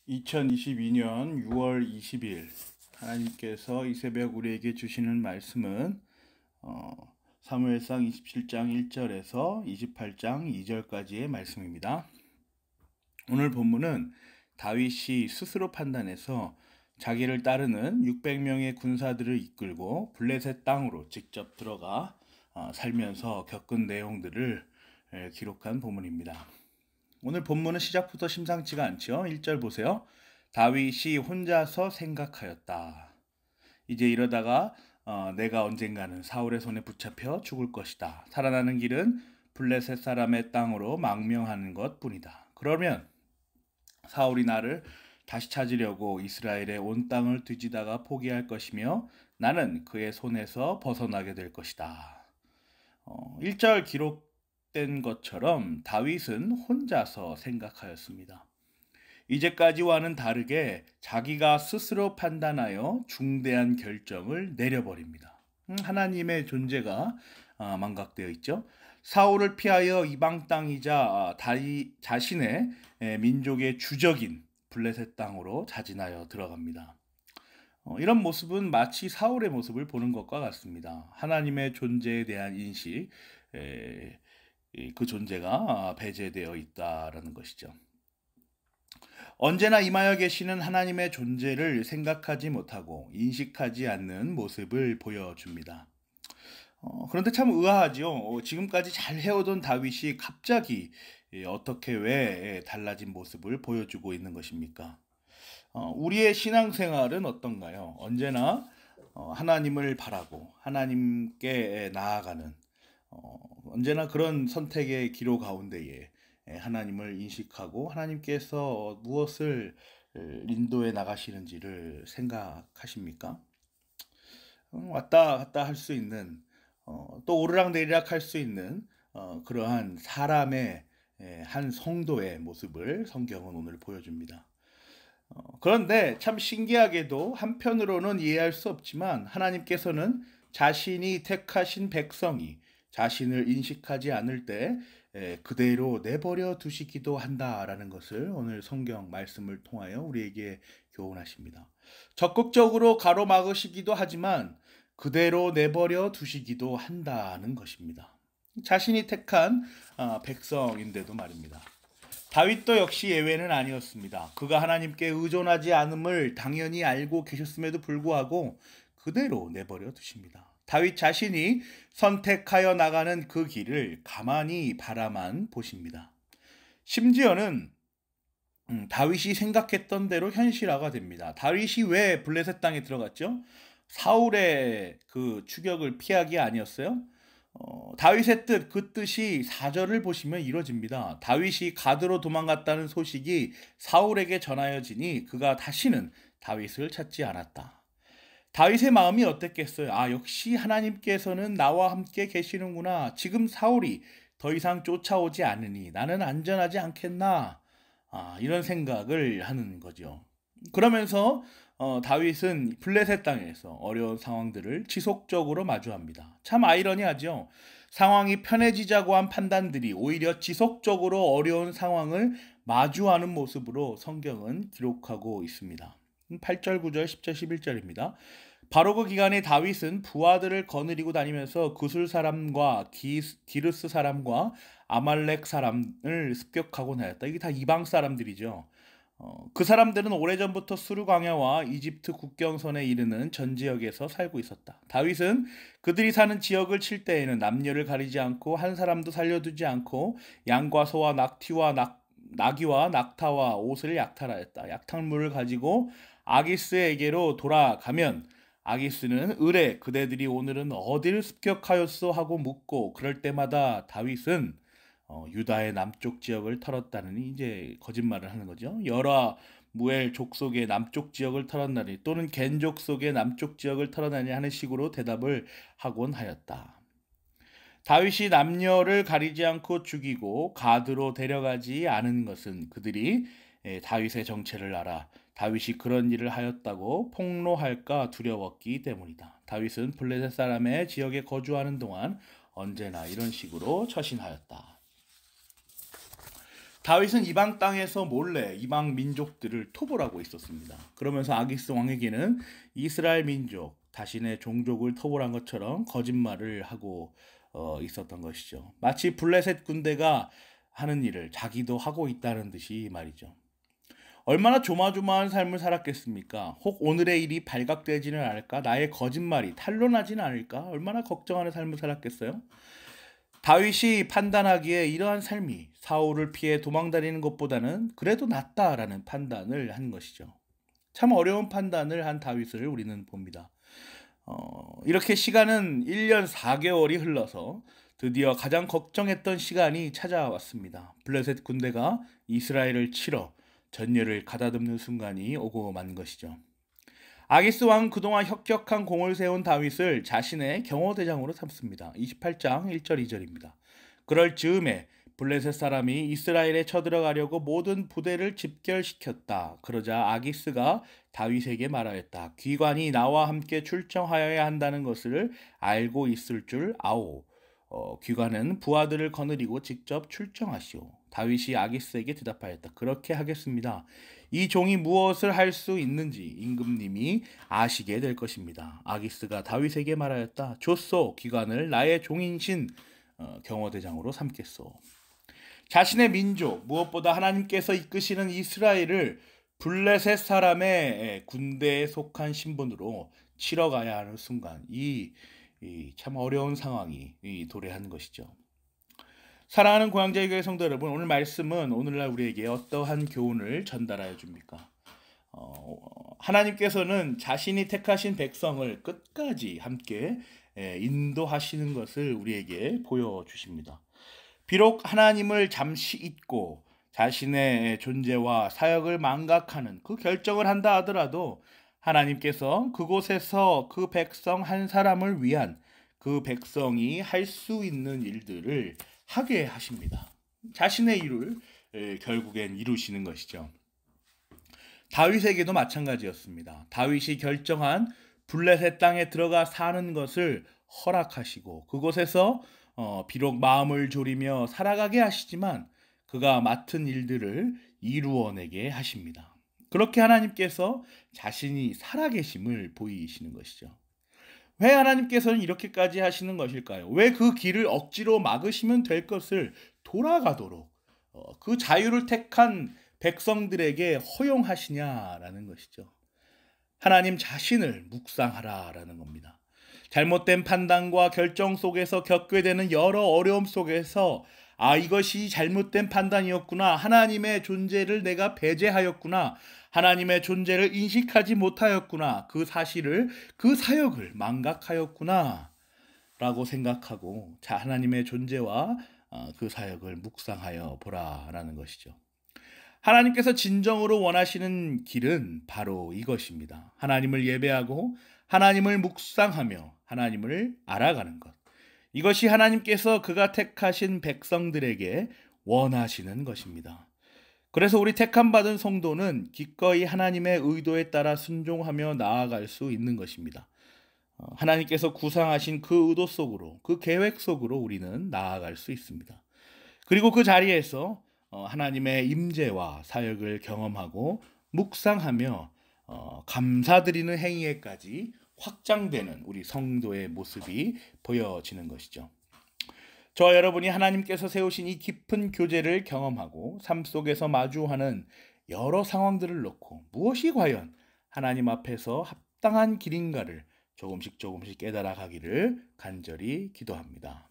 2022년 6월 20일 하나님께서 이 새벽 우리에게 주시는 말씀은 사무엘상 27장 1절에서 28장 2절까지의 말씀입니다. 오늘 본문은 다윗이 스스로 판단해서 자기를 따르는 600명의 군사들을 이끌고 블레셋 땅으로 직접 들어가 살면서 겪은 내용들을 기록한 본문입니다. 오늘 본문은 시작부터 심상치가 않죠. 1절 보세요. 다윗이 혼자서 생각하였다. 이제 이러다가 내가 언젠가는 사울의 손에 붙잡혀 죽을 것이다. 살아나는 길은 블레셋 사람의 땅으로 망명하는 것뿐이다. 그러면 사울이 나를 다시 찾으려고 이스라엘의 온 땅을 뒤지다가 포기할 것이며 나는 그의 손에서 벗어나게 될 것이다. 1절 기록된 것처럼 다윗은 혼자서 생각하였습니다. 이제까지와는 다르게 자기가 스스로 판단하여 중대한 결정을 내려버립니다. 하나님의 존재가 망각되어 있죠. 사울을 피하여 이방 땅이자 자신의 민족의 주적인 블레셋 땅으로 자진하여 들어갑니다. 이런 모습은 마치 사울의 모습을 보는 것과 같습니다. 하나님의 존재에 대한 인식, 그 존재가 배제되어 있다라는 것이죠. 언제나 임하여 계시는 하나님의 존재를 생각하지 못하고 인식하지 않는 모습을 보여줍니다. 그런데 참 의아하죠. 지금까지 잘 해오던 다윗이 갑자기 어떻게 왜 달라진 모습을 보여주고 있는 것입니까? 우리의 신앙생활은 어떤가요? 언제나 하나님을 바라고 하나님께 나아가는 언제나 그런 선택의 기로 가운데에 하나님을 인식하고 하나님께서 무엇을 인도해 나가시는지를 생각하십니까? 왔다 갔다 할 수 있는 또 오르락내리락 할 수 있는 그러한 사람의 한 성도의 모습을 성경은 오늘 보여줍니다. 그런데 참 신기하게도 한편으로는 이해할 수 없지만 하나님께서는 자신이 택하신 백성이 자신을 인식하지 않을 때 그대로 내버려 두시기도 한다라는 것을 오늘 성경 말씀을 통하여 우리에게 교훈하십니다. 적극적으로 가로막으시기도 하지만 그대로 내버려 두시기도 한다는 것입니다. 자신이 택한 백성인데도 말입니다. 다윗도 역시 예외는 아니었습니다. 그가 하나님께 의존하지 않음을 당연히 알고 계셨음에도 불구하고 그대로 내버려 두십니다. 다윗 자신이 선택하여 나가는 그 길을 가만히 바라만 보십니다. 심지어는 다윗이 생각했던 대로 현실화가 됩니다. 다윗이 왜 블레셋 땅에 들어갔죠? 사울의 그 추격을 피하기 아니었어요? 다윗의 뜻, 그 뜻이 4절을 보시면 이루어집니다. 다윗이 가드로 도망갔다는 소식이 사울에게 전하여지니 그가 다시는 다윗을 찾지 않았다. 다윗의 마음이 어땠겠어요? 역시 하나님께서는 나와 함께 계시는구나. 지금 사울이 더 이상 쫓아오지 않으니 나는 안전하지 않겠나? 이런 생각을 하는 거죠. 그러면서 다윗은 블레셋 땅에서 어려운 상황들을 지속적으로 마주합니다. 참 아이러니하죠. 상황이 편해지자고 한 판단들이 오히려 지속적으로 어려운 상황을 마주하는 모습으로 성경은 기록하고 있습니다. 8절, 9절, 10절, 11절입니다. 바로 그 기간에 다윗은 부하들을 거느리고 다니면서 구술 사람과 기르스 사람과 아말렉 사람을 습격하고 다녔다. 이게 다 이방 사람들이죠. 그 사람들은 오래전부터 수르 광야와 이집트 국경선에 이르는 전 지역에서 살고 있었다. 다윗은 그들이 사는 지역을 칠 때에는 남녀를 가리지 않고 한 사람도 살려두지 않고 양과 소와 나귀와 낙타와 옷을 약탈하였다. 약탈물을 가지고 아기스에게로 돌아가면 아기스는 의뢰 그대들이 오늘은 어디를 습격하였소 하고 묻고 그럴 때마다 다윗은 유다의 남쪽 지역을 털었다느니 이제 거짓말을 하는 거죠. 여라 무엘 족속의 남쪽 지역을 털었나니 또는 겐 족속의 남쪽 지역을 털었나니 하는 식으로 대답을 하곤 하였다. 다윗이 남녀를 가리지 않고 죽이고 가드로 데려가지 않은 것은 그들이 다윗의 정체를 알아 다윗이 그런 일을 하였다고 폭로할까 두려웠기 때문이다. 다윗은 블레셋 사람의 지역에 거주하는 동안 언제나 이런 식으로 처신하였다. 다윗은 이방 땅에서 몰래 이방 민족들을 토벌하고 있었습니다. 그러면서 아기스 왕에게는 이스라엘 민족, 자신의 종족을 토벌한 것처럼 거짓말을 하고 있었던 것이죠. 마치 블레셋 군대가 하는 일을 자기도 하고 있다는 듯이 말이죠. 얼마나 조마조마한 삶을 살았겠습니까? 혹 오늘의 일이 발각되지는 않을까? 나의 거짓말이 탄로나지는 않을까? 얼마나 걱정하는 삶을 살았겠어요? 다윗이 판단하기에 이러한 삶이 사울을 피해 도망다니는 것보다는 그래도 낫다라는 판단을 한 것이죠. 참 어려운 판단을 한 다윗을 우리는 봅니다. 이렇게 시간은 1년 4개월이 흘러서 드디어 가장 걱정했던 시간이 찾아왔습니다. 블레셋 군대가 이스라엘을 치러 전열을 가다듬는 순간이 오고 만 것이죠. 아기스 왕은 그동안 혁혁한 공을 세운 다윗을 자신의 경호대장으로 삼습니다. 28장 1절 2절입니다. 그럴 즈음에 블레셋 사람이 이스라엘에 쳐들어가려고 모든 부대를 집결시켰다. 그러자 아기스가 다윗에게 말하였다. 귀관이 나와 함께 출정하여야 한다는 것을 알고 있을 줄 아오. 귀관은 부하들을 거느리고 직접 출정하시오. 다윗이 아기스에게 대답하였다. 그렇게 하겠습니다. 이 종이 무엇을 할 수 있는지 임금님이 아시게 될 것입니다. 아기스가 다윗에게 말하였다. 좋소. 귀관을 나의 종인신 경호대장으로 삼겠소. 자신의 민족, 무엇보다 하나님께서 이끄시는 이스라엘을 블레셋 사람의 군대에 속한 신분으로 치러 가야 하는 순간, 이 참 어려운 상황이 도래한 것이죠. 사랑하는 고향제일교회 성도 여러분, 오늘 말씀은 오늘날 우리에게 어떠한 교훈을 전달하여 줍니까? 하나님께서는 자신이 택하신 백성을 끝까지 함께 인도하시는 것을 우리에게 보여주십니다. 비록 하나님을 잠시 잊고 자신의 존재와 사역을 망각하는 그 결정을 한다 하더라도 하나님께서 그곳에서 그 백성 한 사람을 위한 그 백성이 할 수 있는 일들을 하게 하십니다. 자신의 일을 결국엔 이루시는 것이죠. 다윗에게도 마찬가지였습니다. 다윗이 결정한 블레셋 땅에 들어가 사는 것을 허락하시고 그곳에서 비록 마음을 졸이며 살아가게 하시지만 그가 맡은 일들을 이루어내게 하십니다. 그렇게 하나님께서 자신이 살아계심을 보이시는 것이죠. 왜 하나님께서는 이렇게까지 하시는 것일까요? 왜 그 길을 억지로 막으시면 될 것을 돌아가도록 그 자유를 택한 백성들에게 허용하시냐라는 것이죠. 하나님 자신을 묵상하라라는 겁니다. 잘못된 판단과 결정 속에서 겪게 되는 여러 어려움 속에서 이것이 잘못된 판단이었구나. 하나님의 존재를 내가 배제하였구나. 하나님의 존재를 인식하지 못하였구나. 그 사실을, 그 사역을 망각하였구나. 라고 생각하고 하나님의 존재와 그 사역을 묵상하여 보라라는 것이죠. 하나님께서 진정으로 원하시는 길은 바로 이것입니다. 하나님을 예배하고 하나님을 묵상하며 하나님을 알아가는 것. 이것이 하나님께서 그가 택하신 백성들에게 원하시는 것입니다. 그래서 우리 택함받은 성도는 기꺼이 하나님의 의도에 따라 순종하며 나아갈 수 있는 것입니다. 하나님께서 구상하신 그 의도 속으로, 그 계획 속으로 우리는 나아갈 수 있습니다. 그리고 그 자리에서 하나님의 임재와 사역을 경험하고 묵상하며 감사드리는 행위에까지 확장되는 우리 성도의 모습이 보여지는 것이죠. 저와 여러분이 하나님께서 세우신 이 깊은 교제를 경험하고 삶 속에서 마주하는 여러 상황들을 놓고 무엇이 과연 하나님 앞에서 합당한 길인가를 조금씩 깨달아 가기를 간절히 기도합니다.